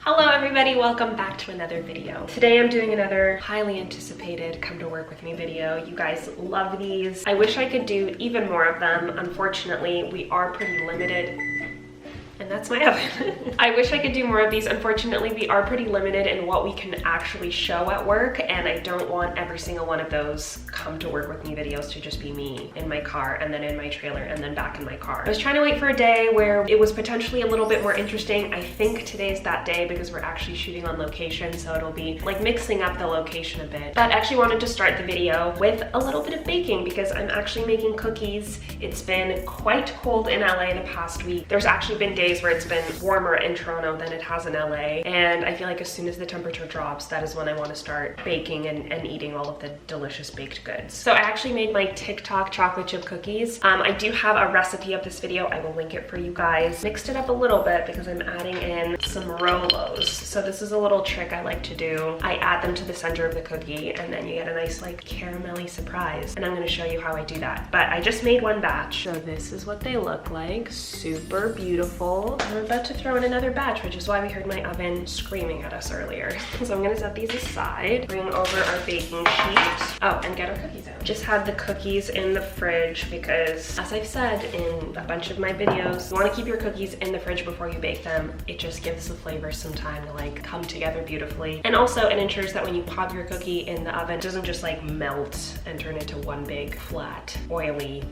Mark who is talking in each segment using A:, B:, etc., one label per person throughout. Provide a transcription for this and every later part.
A: Hello everybody, welcome back to another video. Today I'm doing another highly anticipated come to work with me video. You guys love these. I wish I could do even more of them. Unfortunately, we are pretty limited. And that's my oven. I wish I could do more of these. Unfortunately, we are pretty limited in what we can actually show at work, and I don't want every single one of those come to work with me videos to just be me in my car and then in my trailer and then back in my car. I was trying to wait for a day where it was potentially a little bit more interesting. I think today's that day because we're actually shooting on location, so it'll be like mixing up the location a bit. But I actually wanted to start the video with a little bit of baking because I'm actually making cookies. It's been quite cold in LA the past week. There's actually been days where it's been warmer in Toronto than it has in LA, and I feel like as soon as the temperature drops, that is when I want to start baking and eating all of the delicious baked goods. So I actually made my TikTok chocolate chip cookies. I do have a recipe of this video. I will link it for you guys. Mixed it up a little bit because I'm adding in some Rolos. So this is a little trick I like to do. I add them to the center of the cookie and then you get a nice like caramelly surprise, and I'm going to show you how I do that. But I just made one batch, so this is what they look like. Super beautiful. I'm about to throw in another batch, which is why we heard my oven screaming at us earlier. So I'm gonna set these aside, bring over our baking sheet. Oh, and get our cookies out. Just had the cookies in the fridge because, as I've said in a bunch of my videos, you wanna keep your cookies in the fridge before you bake them. It just gives the flavors some time to like come together beautifully. And also it ensures that when you pop your cookie in the oven, it doesn't just like melt and turn into one big flat, oily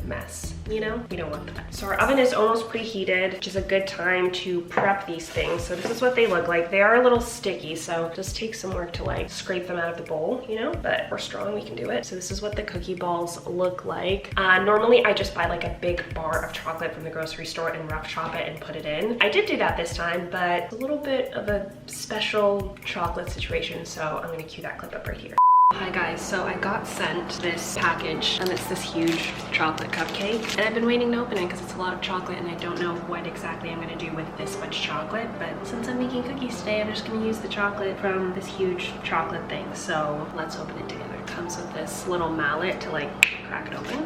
A: mess, you know? We don't want that. So our oven is almost preheated, which is a good time to prep these things. So this is what they look like. They are a little sticky, so it just takes some work to like scrape them out of the bowl, you know? But we're strong, we can do it. So this is what the cookie balls look like. Normally I just buy like a big bar of chocolate from the grocery store and rough chop it and put it in. I did do that this time, but it's a little bit of a special chocolate situation, so I'm gonna cue that clip up right here. Hi guys, so I got sent this package and it's this huge chocolate cupcake, and I've been waiting to open it because it's a lot of chocolate and I don't know what exactly I'm going to do with this much chocolate, but since I'm making cookies today, I'm just going to use the chocolate from this huge chocolate thing. So let's open it together. It comes with this little mallet to like crack it open.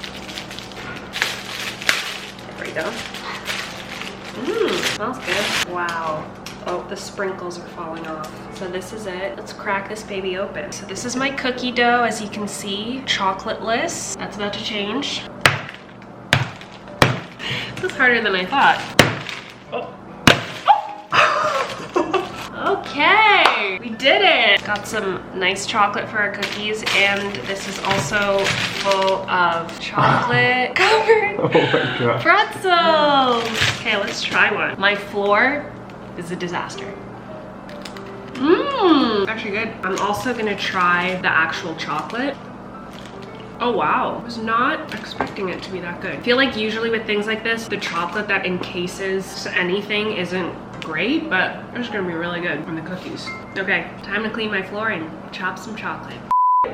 A: There we go. Smells good. Wow. Oh, the sprinkles are falling off. So this is it. Let's crack this baby open. So this is my cookie dough, as you can see, chocolateless. That's about to change. This is harder than I thought. Oh. Okay, we did it. Got some nice chocolate for our cookies, and this is also full of chocolate covered pretzels. Okay, let's try one. My floor is a disaster. Actually good. I'm also gonna try the actual chocolate. Oh wow, I was not expecting it to be that good. I feel like usually with things like this, the chocolate that encases anything isn't great, but it's gonna be really good on the cookies. Okay, time to clean my floor and chop some chocolate.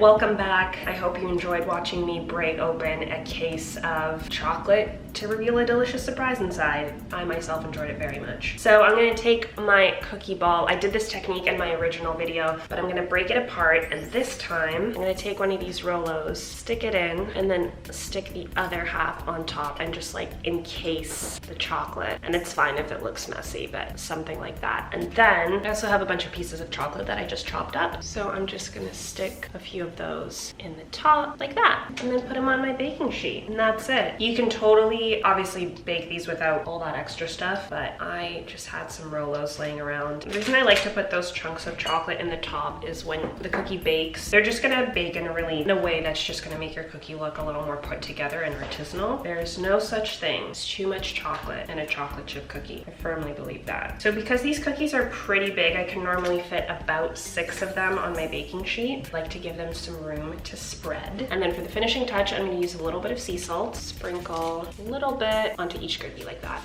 A: Welcome back. I hope you enjoyed watching me break open a case of chocolate to reveal a delicious surprise inside. I myself enjoyed it very much. So I'm gonna take my cookie ball. I did this technique in my original video, but I'm gonna break it apart, and this time I'm gonna take one of these Rolos, stick it in, and then stick the other half on top and just like encase the chocolate. And it's fine if it looks messy, but something like that. And then I also have a bunch of pieces of chocolate that I just chopped up. So I'm just gonna stick a few of those in the top like that, and then put them on my baking sheet, and that's it. You can totally obviously bake these without all that extra stuff, but I just had some Rolos laying around. The reason I like to put those chunks of chocolate in the top is when the cookie bakes, they're just gonna bake in a way that's just gonna make your cookie look a little more put together and artisanal. There's no such thing as too much chocolate in a chocolate chip cookie. I firmly believe that. So because these cookies are pretty big, I can normally fit about 6 of them on my baking sheet. I like to give them some room to spread. And then for the finishing touch, I'm gonna use a little bit of sea salt, sprinkle a little bit onto each cookie like that.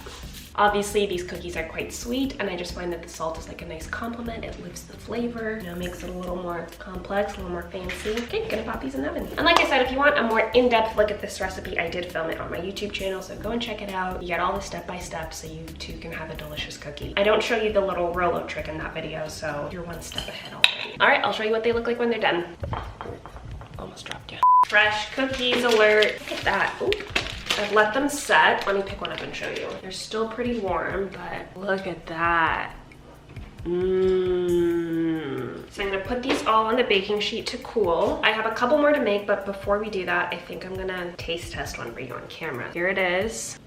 A: Obviously, these cookies are quite sweet, and I just find that the salt is like a nice complement. It lifts the flavor, you know, makes it a little more complex, a little more fancy. Okay, gonna pop these in the oven. And like I said, if you want a more in-depth look at this recipe, I did film it on my YouTube channel, so go and check it out. You get all the step-by-step so you too can have a delicious cookie. I don't show you the little Rolo trick in that video, so you're one step ahead already. All right, I'll show you what they look like when they're done. Almost dropped down. Fresh cookies alert. Look at that. Ooh. I've let them set. Let me pick one up and show you. They're still pretty warm, but look at that. So I'm gonna put these all on the baking sheet to cool. I have a couple more to make, but before we do that, I think I'm gonna taste test one for you on camera. Here it is.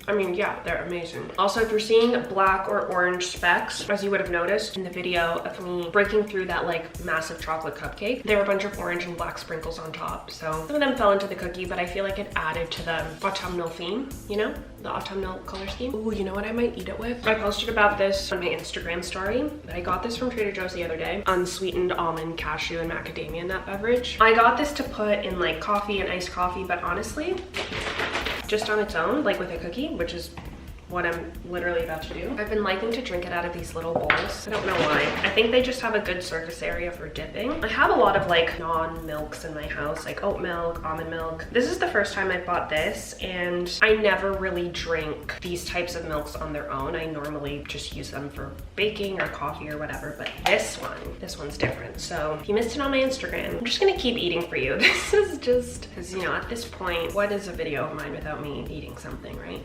A: I mean, yeah, they're amazing. Also, if you're seeing black or orange specks, as you would have noticed in the video of me breaking through that like massive chocolate cupcake, there were a bunch of orange and black sprinkles on top. So some of them fell into the cookie, but I feel like it added to the autumnal theme, you know? The autumnal color scheme. Ooh, you know what I might eat it with? I posted about this on my Instagram story, but I got this from Trader Joe's the other day. Unsweetened almond, cashew, and macadamia nut beverage. I got this to put in like coffee and iced coffee, but honestly, just on its own, like with a cookie, which is what I'm literally about to do. I've been liking to drink it out of these little bowls. I don't know why. I think they just have a good surface area for dipping. I have a lot of like non-milks in my house, like oat milk, almond milk. This is the first time I bought this, and I never really drink these types of milks on their own. I normally just use them for baking or coffee or whatever, but this one's different. So if you missed it on my Instagram, I'm just gonna keep eating for you. This is just, because you know, at this point, what is a video of mine without me eating something, right?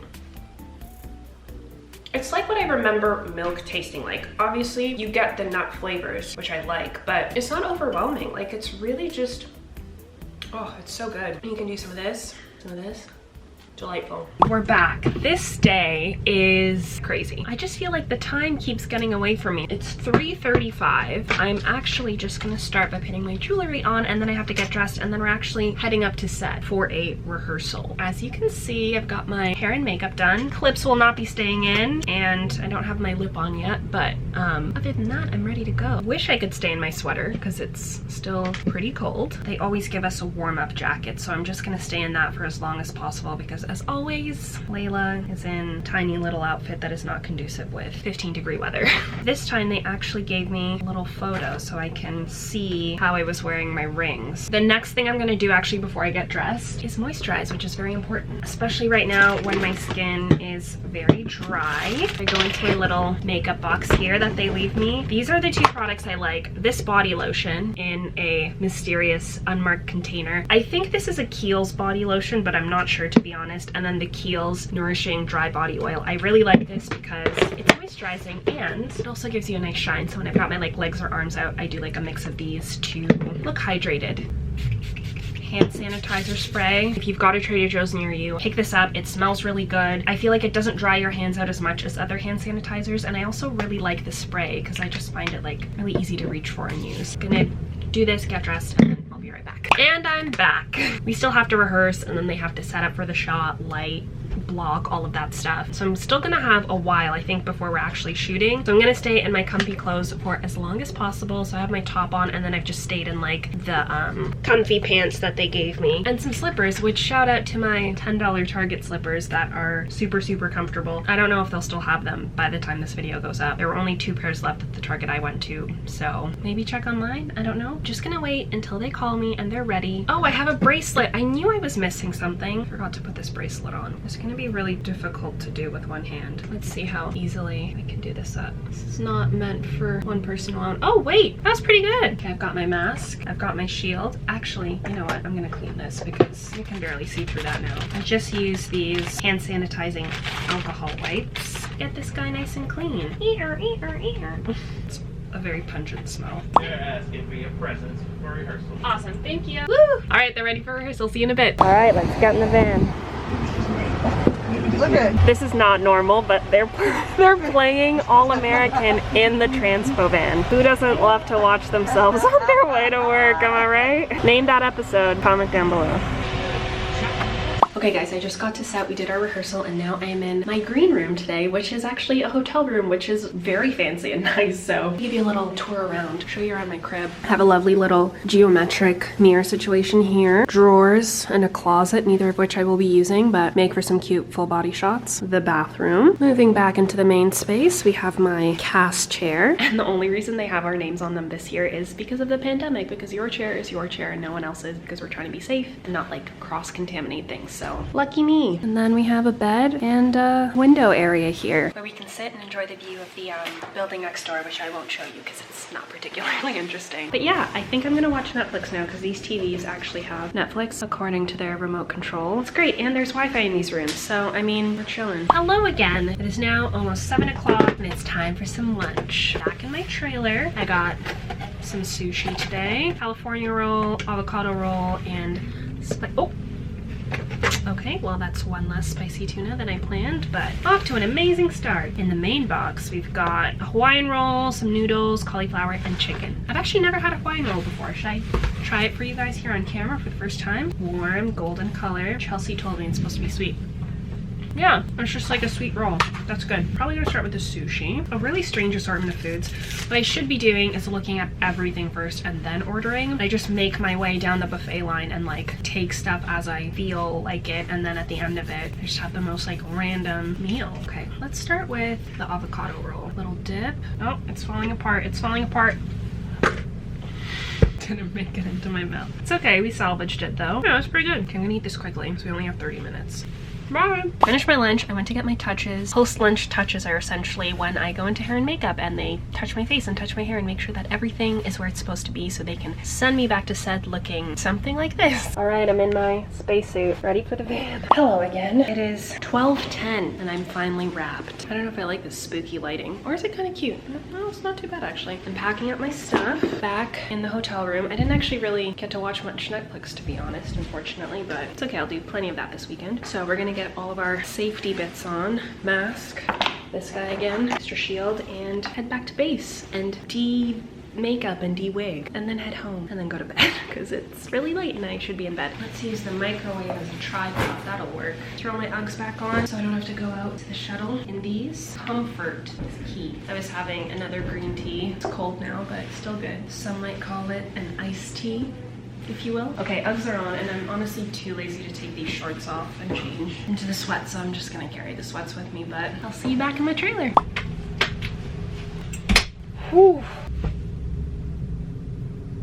A: It's like what I remember milk tasting like. Obviously, you get the nut flavors, which I like, but it's not overwhelming. Like, it's really just, oh, it's so good. You can do some of this, delightful. We're back. This day is crazy. I just feel like the time keeps getting away from me. It's 3:35. I'm actually just gonna start by putting my jewelry on, and then I have to get dressed, and then we're actually heading up to set for a rehearsal. As you can see, I've got my hair and makeup done. Clips will not be staying in, and I don't have my lip on yet, but other than that, I'm ready to go. Wish I could stay in my sweater because it's still pretty cold. They always give us a warm-up jacket, so I'm just gonna stay in that for as long as possible because as always, Layla is in a tiny little outfit that is not conducive with 15-degree weather. This time they actually gave me a little photo so I can see how I was wearing my rings. The next thing I'm gonna do actually before I get dressed is moisturize, which is very important, especially right now when my skin is very dry. I go into a little makeup box here that they leave me. These are the two products I like. This body lotion in a mysterious unmarked container. I think this is a Kiehl's body lotion, but I'm not sure, to be honest. And then the Kiehl's Nourishing Dry Body Oil. I really like this because it's moisturizing and it also gives you a nice shine. So when I've got my like legs or arms out, I do like a mix of these to look hydrated. Hand sanitizer spray. If you've got a Trader Joe's near you, pick this up. It smells really good. I feel like it doesn't dry your hands out as much as other hand sanitizers, and I also really like the spray because I just find it like really easy to reach for and use. I'm gonna do this, get dressed, and then I'll be right back. And I'm back. We still have to rehearse, and then they have to set up for the shot, light, block, all of that stuff. So I'm still gonna have a while, I think, before we're actually shooting. So I'm gonna stay in my comfy clothes for as long as possible. So I have my top on, and then I've just stayed in like the comfy pants that they gave me and some slippers, which shout out to my $10 Target slippers that are super, super comfortable. I don't know if they'll still have them by the time this video goes up. There were only 2 pairs left at the Target I went to, so maybe check online. I don't know. Just gonna wait until they call me and they're ready. Oh, I have a bracelet. I knew I was missing something. Forgot to put this bracelet on. It's gonna be really difficult to do with one hand. Let's see how easily I can do this up. This is not meant for one person alone. Oh wait, that's pretty good. Okay, I've got my mask. I've got my shield. Actually, you know what? I'm gonna clean this because you can barely see through that now. I just use these hand sanitizing alcohol wipes. Get this guy nice and clean. It's a very pungent smell.
B: They're asking for your presence for rehearsal.
A: Awesome, thank you. Woo! All right, they're ready for rehearsal. See you in a bit. All right, let's get in the van. This is not normal, but they're playing All American in the transpo van. Who doesn't love to watch themselves on their way to work, am I right? Name that episode, comment down below. Okay guys, I just got to set. We did our rehearsal and now I am in my green room today, which is actually a hotel room, which is very fancy and nice. So I'll give you a little tour around, show you around my crib. I have a lovely little geometric mirror situation here, drawers and a closet, neither of which I will be using, but make for some cute full body shots. The bathroom. Moving back into the main space, we have my cast chair. And the only reason they have our names on them this year is because of the pandemic, because your chair is your chair and no one else's, because we're trying to be safe and not like cross-contaminate things. So so lucky me. And then we have a bed and a window area here where we can sit and enjoy the view of the building next door, which I won't show you because it's not particularly interesting. But yeah, I think I'm gonna watch Netflix now because these TVs actually have Netflix according to their remote control. It's great, and there's Wi-Fi in these rooms, so I mean, we're chilling. Hello again. It is now almost 7 o'clock and it's time for some lunch. Back in my trailer, I got some sushi today. California roll, avocado roll, and oh! Okay, well that's one less spicy tuna than I planned, but off to an amazing start. In the main box, we've got a Hawaiian roll, some noodles, cauliflower, and chicken. I've actually never had a Hawaiian roll before. Should I try it for you guys here on camera for the first time? Warm, golden color. Chelsea told me it's supposed to be sweet. Yeah, it's just like a sweet roll. That's good. Probably gonna start with the sushi. A really strange assortment of foods. What I should be doing is looking at everything first and then ordering. I just make my way down the buffet line and like take stuff as I feel like it, and then at the end of it, I just have the most like random meal. Okay, let's start with the avocado roll. Little dip. Oh, it's falling apart. It's falling apart. Didn't make it into my mouth. It's okay, we salvaged it though. Yeah, it's pretty good. Okay, I'm gonna eat this quickly, so we only have 30 minutes. Bye. Finished my lunch. I went to get my touches. Post-lunch touches are essentially when I go into hair and makeup and they touch my face and touch my hair and make sure that everything is where it's supposed to be so they can send me back to set looking something like this. All right, I'm in my spacesuit, ready for the van. Hello again. It is 12:10 and I'm finally wrapped. I don't know if I like this spooky lighting, or is it kind of cute? No, it's not too bad actually. I'm packing up my stuff back in the hotel room. I didn't actually really get to watch much Netflix, to be honest, unfortunately, but it's okay. I'll do plenty of that this weekend. So we're gonna get all of our safety bits on. Mask, this guy again, extra shield, and head back to base and makeup and de-wig, and then head home and then go to bed because it's really late and I should be in bed. Let's use the microwave as a tripod. That'll work. Throw my Uggs back on so I don't have to go out to the shuttle in these. Comfort is key. I was having another green tea. It's cold now, but it's still good. Some might call it an iced tea, if you will. Okay, Uggs are on, and I'm honestly too lazy to take these shorts off and change into the sweats, so I'm just gonna carry the sweats with me, but I'll see you back in my trailer. Whew.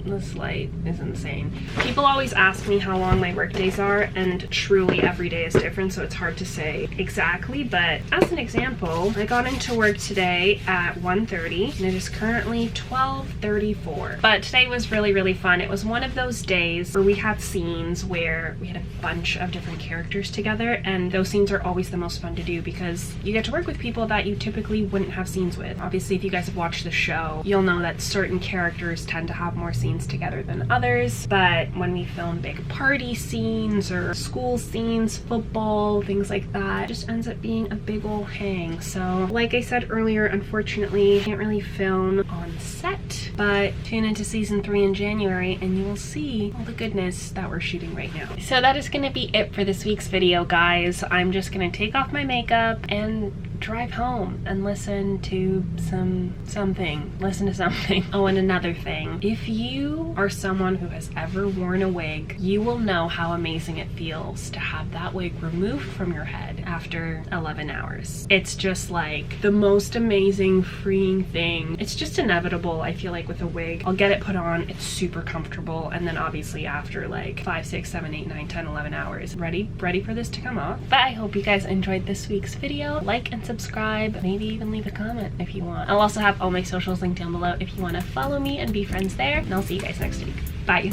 A: This light is insane. People always ask me how long my work days are, and truly every day is different, so it's hard to say exactly, but as an example, I got into work today at 1:30 and it is currently 12:34. But today was really fun. It was one of those days where we had scenes where we had a bunch of different characters together, and those scenes are always the most fun to do because you get to work with people that you typically wouldn't have scenes with. Obviously, if you guys have watched the show, you'll know that certain characters tend to have more scenes together than others, but when we film big party scenes or school scenes, football, things like that, it just ends up being a big ol' hang. So like I said earlier, unfortunately can't really film on set, but tune into season 3 in January and you will see all the goodness that we're shooting right now. So that is gonna be it for this week's video, guys. I'm just gonna take off my makeup and drive home and listen to something. Oh, and another thing, if you are someone who has ever worn a wig, you will know how amazing it feels to have that wig removed from your head after 11 hours. It's just like the most amazing freeing thing. It's just inevitable, I feel like, with a wig. I'll get it put on, it's super comfortable, and then obviously after like 5, 6, 7, 8, 9, 10, 11 hours, ready for this to come off. But I hope you guys enjoyed this week's video. Like and subscribe, maybe even leave a comment if you want. I'll also have all my socials linked down below if you want to follow me and be friends there, and I'll see you guys next week. Bye.